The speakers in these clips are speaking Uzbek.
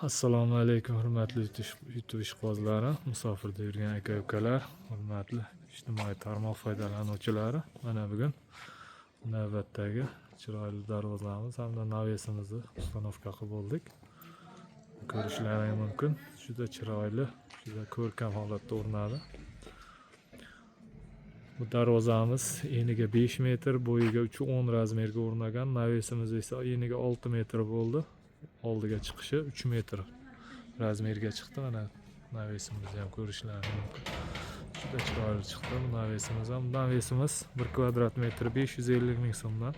Assalomu alaykum hurmatli YouTube ishqibozlari, musofirda yurgan aka-ukalar, hurmatli ijtimoiy tarmoq foydalanuvchilari. Mana bugun navbatdagi chiroyli darvozamiz hamda navesimizni ustanovka qilib bo'ldik. Ko'rishlaringiz mumkin. Juda chiroyli, juda ko'rkam holatda o'rnadi. Bu darvozamiz eniga 5 metr, bo'yiga 310 razmerga o'rnagan. Navesimiz esa eniga 6 metr bo'ldi. Oldiga chiqishi 3 metr razmerga chiqdi. Mana navesimizni ham ko'rishlaringiz mumkin. Juda chiroyli chiqdi bu navesimiz ham. Navesimiz 1 kvadrat metr 550 ming so'mdan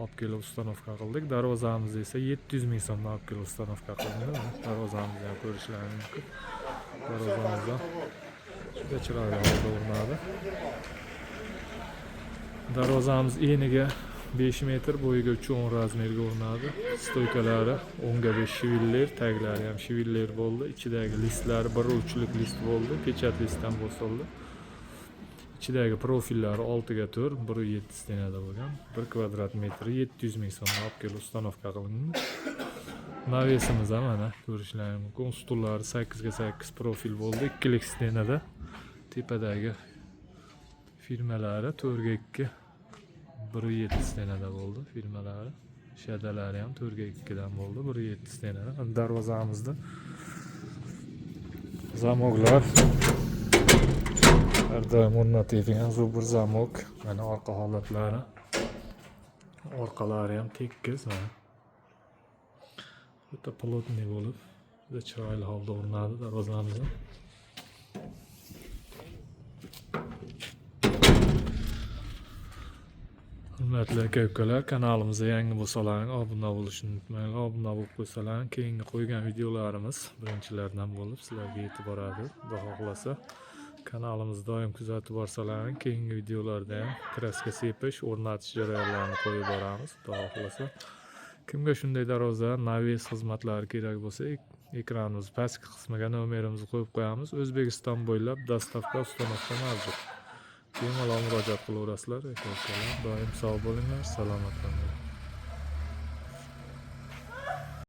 olib kelib ustanovka qildik. Darvozamiz esa 700 ming so'mdan olib kelib ustanovka qilindi. Darvozamizni ham ko'rishlaringiz mumkin. Darvozamiz ham juda chiroyli holda o'rnadi. Darvozamiz eniga 5 metr, bo'yiga 310 razmerga o'rnadi. Stoykalari 10/5 shivillar, taglari ham shivillar bo'ldi. Ichidagi listlari 1 uchlik list bo'ldi, pechat listdan bosildi. Ichidagi profillari 6/4, 1.7 stenada bo'lgan. 1 kvadrat metri 700 ming so'mdan olib kelib ustanovka qilindi. Navesimiz ham mana ko'rishlaringiz mumkin. Stullari 8/8 profil bo'ldi, 2lik stenada. Tepadagi firmalari 4/2 1.7 stenada bo'ldi firmalari. Shadalari ham 4/2 dan bo'ldi, 1.7 stenada. Darvozamizda zamoklar har doim o'rnatilgan zo'r zamok. Mana orqa holatlari. Orqalari ham tekis mana. Juda plotniy bo'lib, juda chiroyli holda o'rnadi darvozamiz. Hurmatli aka-ukalar, kanalimizga yangi bo'lsalaring obuna bo'lishni unutmanglar. Obuna bo'lib qo'ysalaring, keyingi qo'ygan videolarimiz birinchilardan bo'lib sizlarga yetib boradi. Xudo xohlasa, kanalimizni doim kuzatib borsalaring, keyingi videolarda ham kraska sepish, o'rnatish jarayonlarini qo'yib boramiz. Xudo xohlasa, kimga shunday darvoza, naves xizmatlari kerak bo'lsa, ekranimiz pastki qismiga nomerimizni qo'yib qo'yamiz. O'zbekiston bo'ylab dostavka ustanovka mavjud. Bemalol murojaat qilaverasizlar aka-ukalar. Doim sog' bo'linglar, salomat bo'linglar.